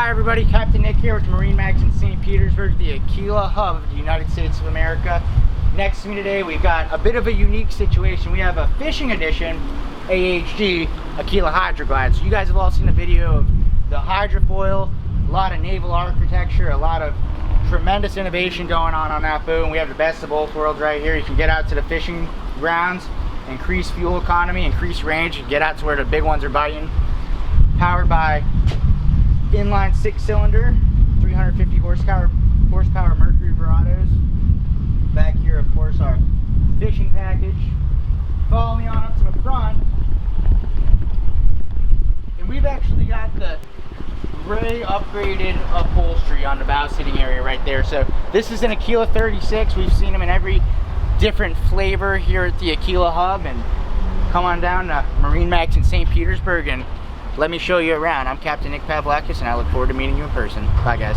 Hi everybody, Captain Nick here with MarineMax in St. Petersburg, the Aquila hub of the United States of America. Next to me today, we've got a bit of a unique situation. We have a fishing edition AHG Aquila Hydroglide. So you guys have all seen the video of the hydrofoil, a lot of naval architecture, a lot of tremendous innovation going on that boat. We have the best of both worlds right here. You can get out to the fishing grounds, increase fuel economy, increase range, and get out to where the big ones are biting. Powered by inline 6-cylinder, 350 horsepower Mercury Verados. Back here, of course, our fishing package. Follow me on up to the front, and we've actually got the gray upgraded upholstery on the bow sitting area right there. So this is an Aquila 36. We've seen them in every different flavor here at the Aquila hub, and come on down to MarineMax in St. Petersburg and let me show you around. I'm Captain Nick Pavlakis, and I look forward to meeting you in person. Bye, guys.